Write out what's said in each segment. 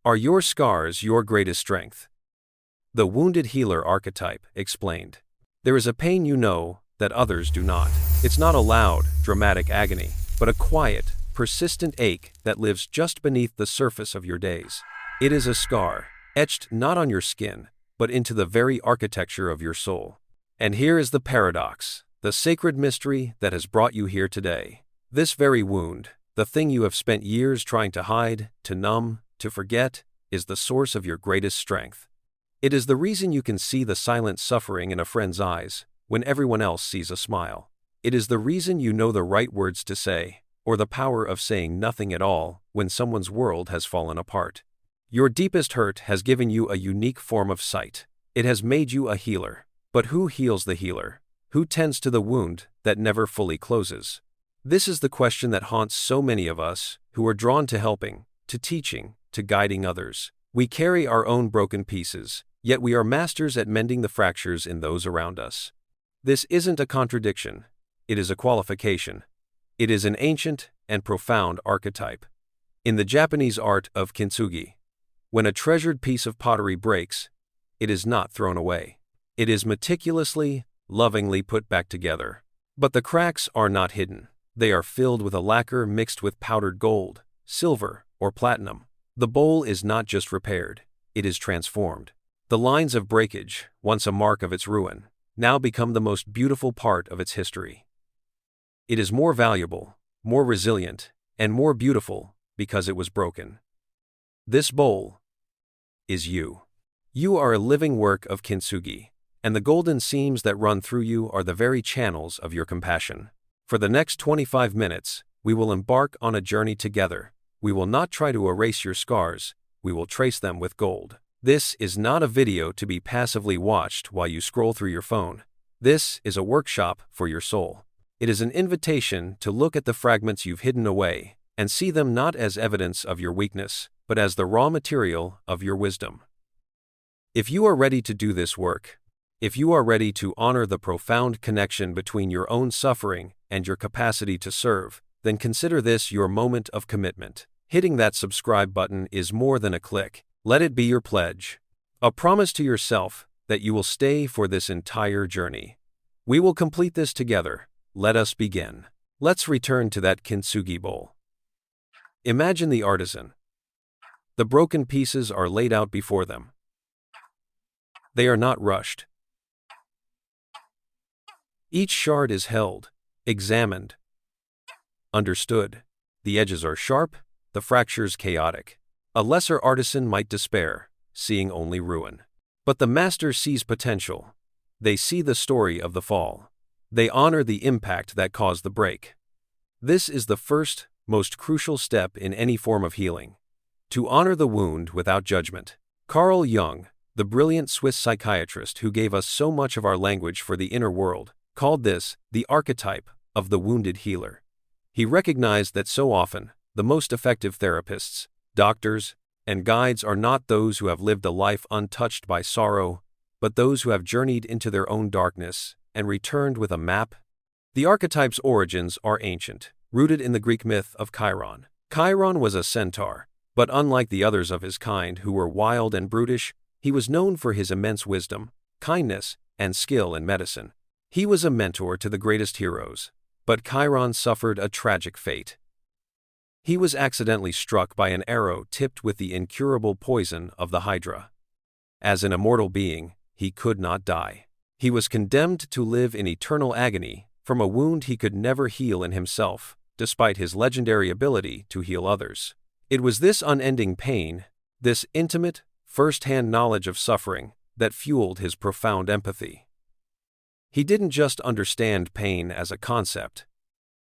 Are your scars your greatest strength? The Wounded Healer Archetype explained. There is a pain you know that others do not. It's not a loud, dramatic agony, but a quiet, persistent ache that lives just beneath the surface of your days. It is a scar, etched not on your skin, but into the very architecture of your soul. And here is the paradox, the sacred mystery that has brought you here today. This very wound, the thing you have spent years trying to hide, to numb, to forget, is the source of your greatest strength. It is the reason you can see the silent suffering in a friend's eyes when everyone else sees a smile. It is the reason you know the right words to say, or the power of saying nothing at all when someone's world has fallen apart. Your deepest hurt has given you a unique form of sight. It has made you a healer. But who heals the healer? Who tends to the wound that never fully closes? This is the question that haunts so many of us who are drawn to helping, to teaching, to guiding others. We carry our own broken pieces, yet we are masters at mending the fractures in those around us. This isn't a contradiction. It is a qualification. It is an ancient and profound archetype. In the Japanese art of Kintsugi, when a treasured piece of pottery breaks, it is not thrown away. It is meticulously, lovingly put back together. But the cracks are not hidden. They are filled with a lacquer mixed with powdered gold, silver, or platinum. The bowl is not just repaired, it is transformed. The lines of breakage, once a mark of its ruin, now become the most beautiful part of its history. It is more valuable, more resilient, and more beautiful because it was broken. This bowl is you. You are a living work of Kintsugi, and the golden seams that run through you are the very channels of your compassion. For the next 25 minutes, we will embark on a journey together. We will not try to erase your scars, we will trace them with gold. This is not a video to be passively watched while you scroll through your phone. This is a workshop for your soul. It is an invitation to look at the fragments you've hidden away and see them not as evidence of your weakness, but as the raw material of your wisdom. If you are ready to do this work, if you are ready to honor the profound connection between your own suffering and your capacity to serve, then consider this your moment of commitment. Hitting that subscribe button is more than a click. Let it be your pledge, a promise to yourself that you will stay for this entire journey. We will complete this together. Let us begin. Let's return to that Kintsugi bowl. Imagine the artisan. The broken pieces are laid out before them. They are not rushed. Each shard is held, examined, understood. The edges are sharp, the fractures chaotic. A lesser artisan might despair, seeing only ruin. But the master sees potential. They see the story of the fall. They honor the impact that caused the break. This is the first, most crucial step in any form of healing. To honor the wound without judgment. Carl Jung, the brilliant Swiss psychiatrist who gave us so much of our language for the inner world, called this the archetype of the wounded healer. He recognized that so often, the most effective therapists, doctors, and guides are not those who have lived a life untouched by sorrow, but those who have journeyed into their own darkness and returned with a map. The archetype's origins are ancient, rooted in the Greek myth of Chiron. Chiron was a centaur, but unlike the others of his kind who were wild and brutish, he was known for his immense wisdom, kindness, and skill in medicine. He was a mentor to the greatest heroes, but Chiron suffered a tragic fate. He was accidentally struck by an arrow tipped with the incurable poison of the Hydra. As an immortal being, he could not die. He was condemned to live in eternal agony from a wound he could never heal in himself, despite his legendary ability to heal others. It was this unending pain, this intimate, first-hand knowledge of suffering, that fueled his profound empathy. He didn't just understand pain as a concept.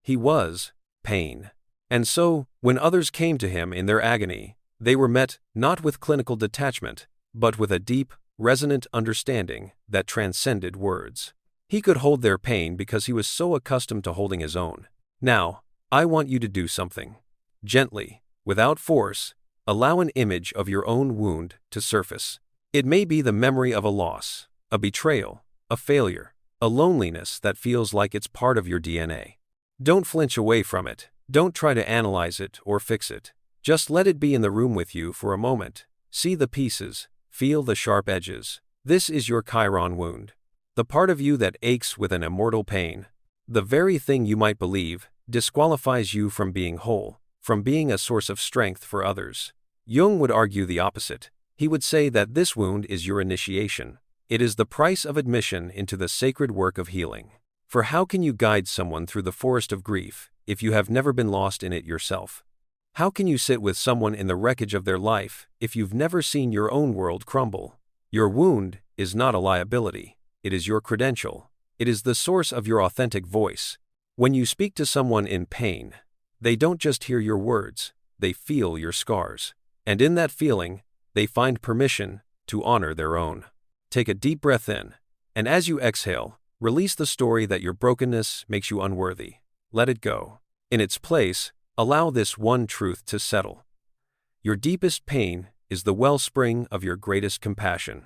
He was pain. And so, when others came to him in their agony, they were met not with clinical detachment, but with a deep, resonant understanding that transcended words. He could hold their pain because he was so accustomed to holding his own. Now, I want you to do something. Gently, without force, allow an image of your own wound to surface. It may be the memory of a loss, a betrayal, a failure, a loneliness that feels like it's part of your DNA. Don't flinch away from it. Don't try to analyze it or fix it. Just let it be in the room with you for a moment. See the pieces, feel the sharp edges. This is your Chiron wound. The part of you that aches with an immortal pain. The very thing you might believe disqualifies you from being whole, from being a source of strength for others. Jung would argue the opposite. He would say that this wound is your initiation. It is the price of admission into the sacred work of healing. For how can you guide someone through the forest of grief if you have never been lost in it yourself? How can you sit with someone in the wreckage of their life if you've never seen your own world crumble? Your wound is not a liability. It is your credential. It is the source of your authentic voice. When you speak to someone in pain, they don't just hear your words, they feel your scars. And in that feeling, they find permission to honor their own. Take a deep breath in, and as you exhale, release the story that your brokenness makes you unworthy. Let it go. In its place, allow this one truth to settle. Your deepest pain is the wellspring of your greatest compassion.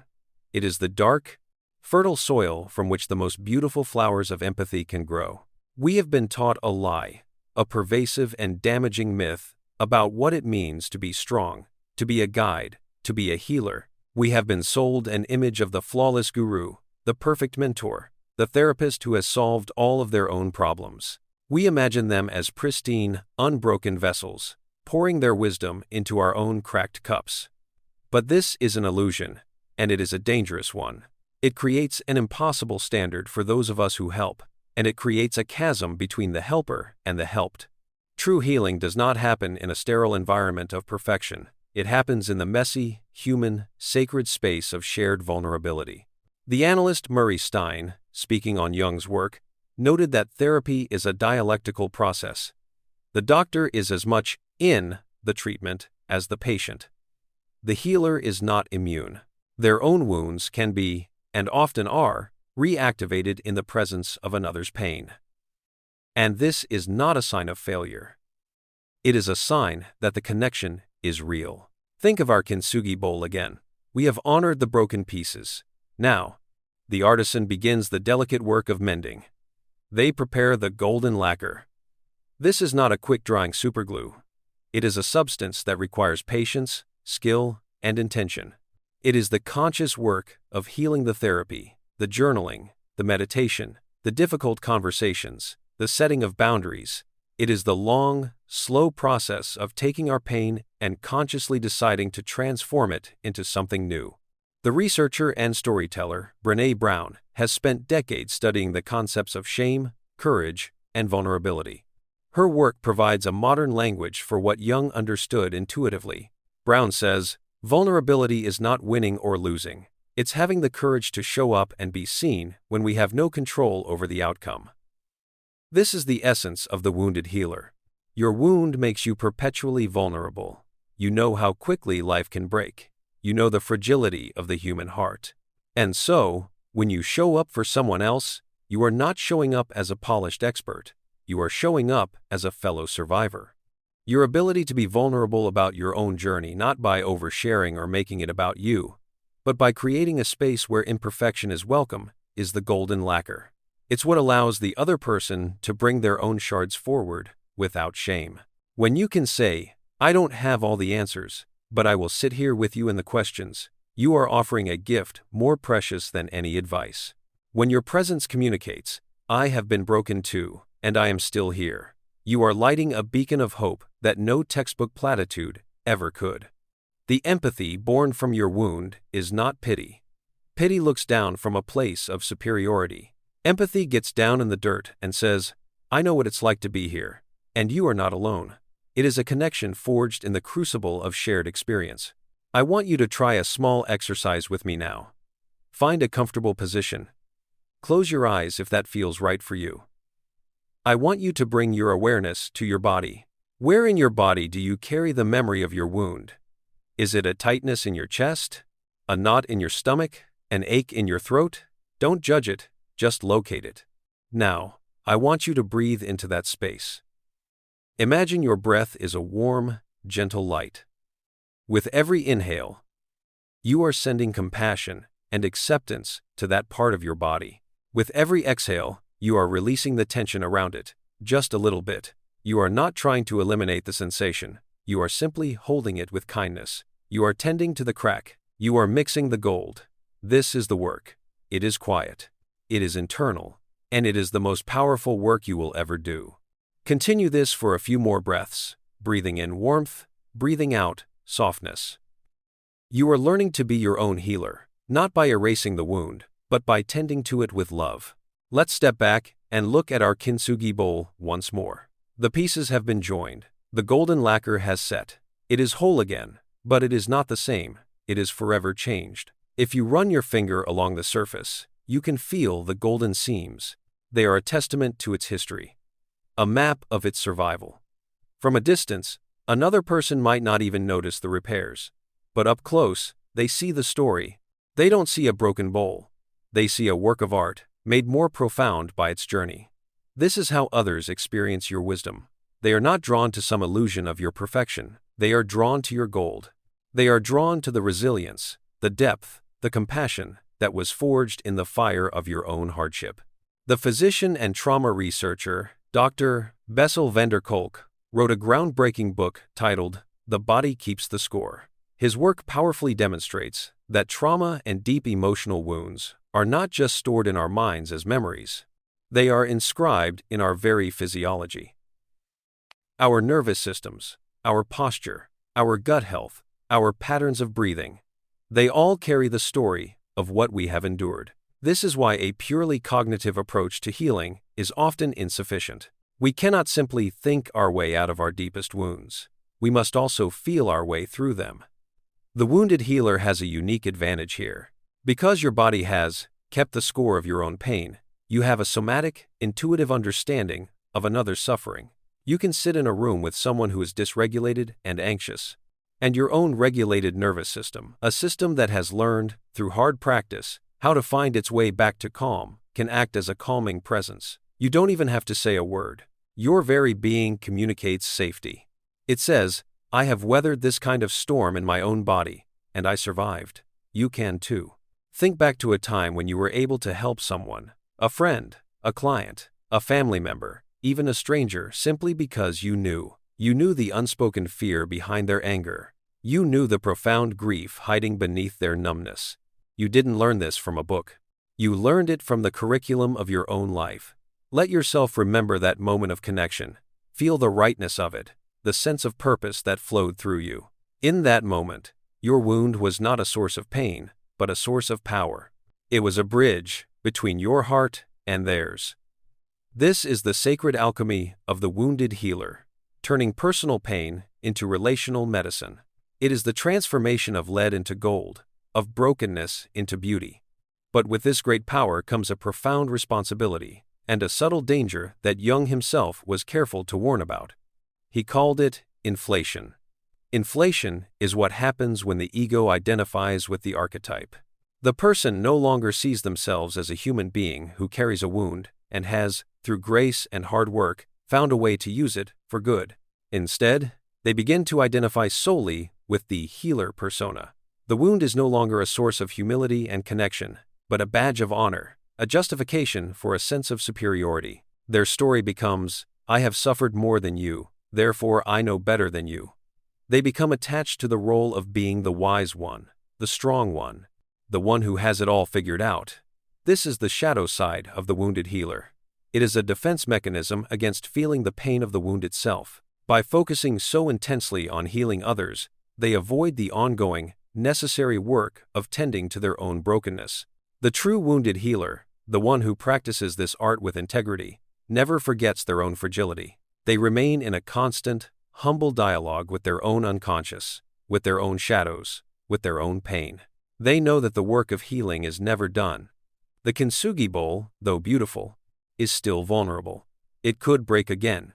It is the dark, fertile soil from which the most beautiful flowers of empathy can grow. We have been taught a lie, a pervasive and damaging myth about what it means to be strong, to be a guide, to be a healer. We have been sold an image of the flawless guru, the perfect mentor, the therapist who has solved all of their own problems. We imagine them as pristine, unbroken vessels, pouring their wisdom into our own cracked cups. But this is an illusion, and it is a dangerous one. It creates an impossible standard for those of us who help, and it creates a chasm between the helper and the helped. True healing does not happen in a sterile environment of perfection. It happens in the messy, human, sacred space of shared vulnerability. The analyst Murray Stein, speaking on Jung's work, noted that therapy is a dialectical process. The doctor is as much in the treatment as the patient. The healer is not immune. Their own wounds can be, and often are, reactivated in the presence of another's pain. And this is not a sign of failure. It is a sign that the connection is real. Think of our kintsugi bowl again. We have honored the broken pieces. Now, the artisan begins the delicate work of mending. They prepare the golden lacquer. This is not a quick-drying superglue. It is a substance that requires patience, skill, and intention. It is the conscious work of healing, the therapy, the journaling, the meditation, the difficult conversations, the setting of boundaries. It is the long, slow process of taking our pain and consciously deciding to transform it into something new. The researcher and storyteller, Brené Brown, has spent decades studying the concepts of shame, courage, and vulnerability. Her work provides a modern language for what Jung understood intuitively. Brown says, "Vulnerability is not winning or losing. It's having the courage to show up and be seen when we have no control over the outcome." This is the essence of the wounded healer. Your wound makes you perpetually vulnerable. You know how quickly life can break. You know the fragility of the human heart. And so, when you show up for someone else, you are not showing up as a polished expert. You are showing up as a fellow survivor. Your ability to be vulnerable about your own journey, not by oversharing or making it about you, but by creating a space where imperfection is welcome, is the golden lacquer. It's what allows the other person to bring their own shards forward without shame. When you can say, "I don't have all the answers, but I will sit here with you in the questions," you are offering a gift more precious than any advice. When your presence communicates, "I have been broken too, and I am still here," you are lighting a beacon of hope that no textbook platitude ever could. The empathy born from your wound is not pity. Pity looks down from a place of superiority. Empathy gets down in the dirt and says, "I know what it's like to be here, and you are not alone." It is a connection forged in the crucible of shared experience. I want you to try a small exercise with me now. Find a comfortable position. Close your eyes if that feels right for you. I want you to bring your awareness to your body. Where in your body do you carry the memory of your wound? Is it a tightness in your chest? A knot in your stomach? An ache in your throat? Don't judge it, just locate it. Now, I want you to breathe into that space. Imagine your breath is a warm, gentle light. With every inhale, you are sending compassion and acceptance to that part of your body. With every exhale, you are releasing the tension around it, just a little bit. You are not trying to eliminate the sensation, You are simply holding it with kindness. You are tending to the crack. You are mixing the gold. This is the work. It is quiet. It is internal. And it is the most powerful work you will ever do. Continue this for a few more breaths, breathing in warmth, breathing out softness. You are learning to be your own healer, not by erasing the wound, but by tending to it with love. Let's step back and look at our kintsugi bowl once more. The pieces have been joined. The golden lacquer has set. It is whole again, but it is not the same. It is forever changed. If you run your finger along the surface, you can feel the golden seams. They are a testament to its history, a map of its survival. From a distance, another person might not even notice the repairs. But up close, they see the story. They don't see a broken bowl. They see a work of art, made more profound by its journey. This is how others experience your wisdom. They are not drawn to some illusion of your perfection. They are drawn to your gold. They are drawn to the resilience, the depth, the compassion that was forged in the fire of your own hardship. The physician and trauma researcher, Dr. Bessel van der Kolk, wrote a groundbreaking book titled The Body Keeps the Score. His work powerfully demonstrates that trauma and deep emotional wounds are not just stored in our minds as memories. They are inscribed in our very physiology. Our nervous systems, our posture, our gut health, our patterns of breathing, they all carry the story of what we have endured. This is why a purely cognitive approach to healing is often insufficient. We cannot simply think our way out of our deepest wounds. We must also feel our way through them. The wounded healer has a unique advantage here. Because your body has kept the score of your own pain, you have a somatic, intuitive understanding of another's suffering. You can sit in a room with someone who is dysregulated and anxious, and your own regulated nervous system, a system that has learned, through hard practice, how to find its way back to calm, can act as a calming presence. You don't even have to say a word. Your very being communicates safety. It says, I have weathered this kind of storm in my own body, and I survived. You can too. Think back to a time when you were able to help someone, a friend, a client, a family member, even a stranger, simply because you knew. You knew the unspoken fear behind their anger. You knew the profound grief hiding beneath their numbness. You didn't learn this from a book. You learned it from the curriculum of your own life. Let yourself remember that moment of connection. Feel the rightness of it, the sense of purpose that flowed through you. In that moment, your wound was not a source of pain, but a source of power. It was a bridge between your heart and theirs. This is the sacred alchemy of the wounded healer, turning personal pain into relational medicine. It is the transformation of lead into gold, of brokenness into beauty. But with this great power comes a profound responsibility, and a subtle danger that Jung himself was careful to warn about. He called it inflation. Inflation is what happens when the ego identifies with the archetype. The person no longer sees themselves as a human being who carries a wound and has, through grace and hard work, found a way to use it for good. Instead, they begin to identify solely with the healer persona. The wound is no longer a source of humility and connection, but a badge of honor, a justification for a sense of superiority. Their story becomes, I have suffered more than you, therefore I know better than you. They become attached to the role of being the wise one, the strong one, the one who has it all figured out. This is the shadow side of the wounded healer. It is a defense mechanism against feeling the pain of the wound itself. By focusing so intensely on healing others, they avoid the ongoing, necessary work of tending to their own brokenness. The true wounded healer, the one who practices this art with integrity, never forgets their own fragility. They remain in a constant, humble dialogue with their own unconscious, with their own shadows, with their own pain. They know that the work of healing is never done. The kintsugi bowl, though beautiful, is still vulnerable. It could break again.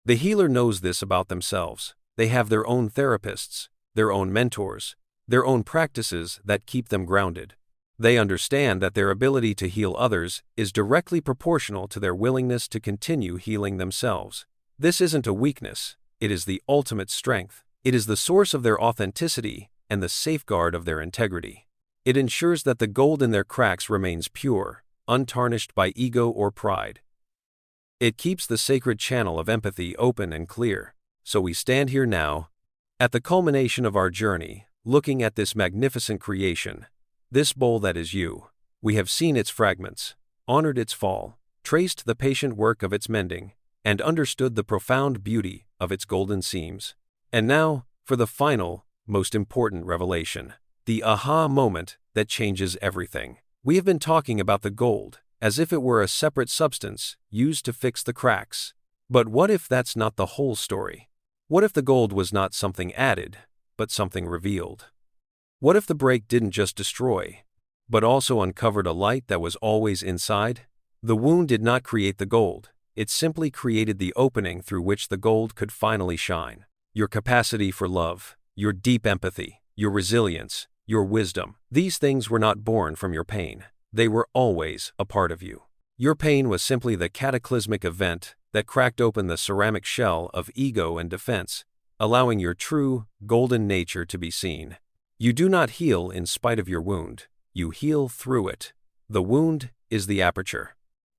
The healer knows this about themselves. They have their own therapists, their own mentors, their own practices that keep them grounded. They understand that their ability to heal others is directly proportional to their willingness to continue healing themselves. This isn't a weakness, it is the ultimate strength. It is the source of their authenticity and the safeguard of their integrity. It ensures that the gold in their cracks remains pure, untarnished by ego or pride. It keeps the sacred channel of empathy open and clear. So we stand here now, at the culmination of our journey, looking at this magnificent creation, this bowl that is you. We have seen its fragments, honored its fall, traced the patient work of its mending, and understood the profound beauty of its golden seams. And now, for the final, most important revelation, the aha moment that changes everything. We have been talking about the gold, as if it were a separate substance used to fix the cracks. But what if that's not the whole story? What if the gold was not something added, but something revealed? What if the break didn't just destroy, but also uncovered a light that was always inside? The wound did not create the gold, it simply created the opening through which the gold could finally shine. Your capacity for love, your deep empathy, your resilience, your wisdom, these things were not born from your pain. They were always a part of you. Your pain was simply the cataclysmic event that cracked open the ceramic shell of ego and defense, allowing your true, golden nature to be seen. You do not heal in spite of your wound, you heal through it. The wound is the aperture.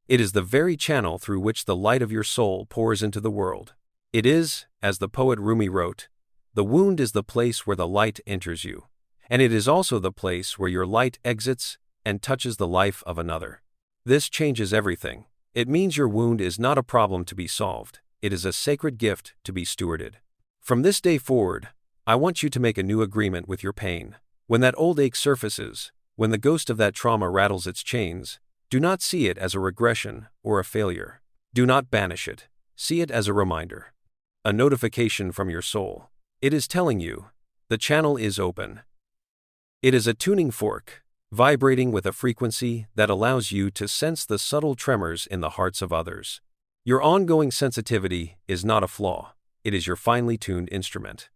It is the very channel through which the light of your soul pours into the world. It is, as the poet Rumi wrote, the wound is the place where the light enters you, and it is also the place where your light exits and touches the life of another. This changes everything. It means your wound is not a problem to be solved, it is a sacred gift to be stewarded. From this day forward, I want you to make a new agreement with your pain. When that old ache surfaces, when the ghost of that trauma rattles its chains, do not see it as a regression or a failure. Do not banish it. See it as a reminder. A notification from your soul. It is telling you, the channel is open. It is a tuning fork, vibrating with a frequency that allows you to sense the subtle tremors in the hearts of others. Your ongoing sensitivity is not a flaw, it is your finely tuned instrument.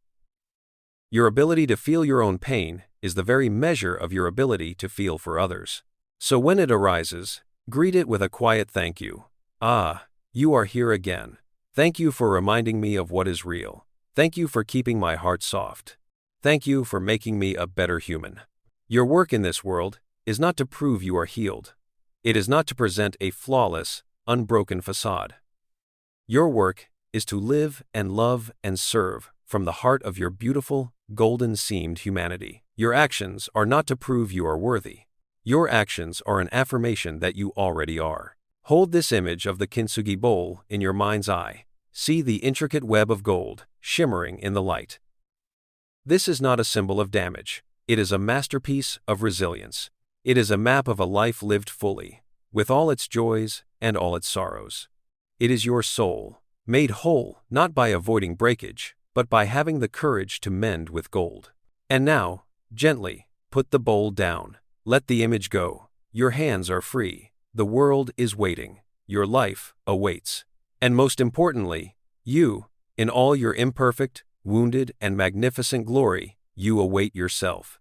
Your ability to feel your own pain is the very measure of your ability to feel for others. So when it arises, greet it with a quiet thank you. Ah, you are here again. Thank you for reminding me of what is real. Thank you for keeping my heart soft. Thank you for making me a better human. Your work in this world is not to prove you are healed. It is not to present a flawless, unbroken facade. Your work is to live and love and serve from the heart of your beautiful, golden-seamed humanity. Your actions are not to prove you are worthy. Your actions are an affirmation that you already are. Hold this image of the Kintsugi bowl in your mind's eye. See the intricate web of gold shimmering in the light. This is not a symbol of damage. It is a masterpiece of resilience. It is a map of a life lived fully, with all its joys and all its sorrows. It is your soul, made whole not by avoiding breakage, but by having the courage to mend with gold. And now, gently, put the bowl down. Let the image go. Your hands are free. The world is waiting. Your life awaits. And most importantly, you, in all your imperfect, wounded, and magnificent glory, you await yourself.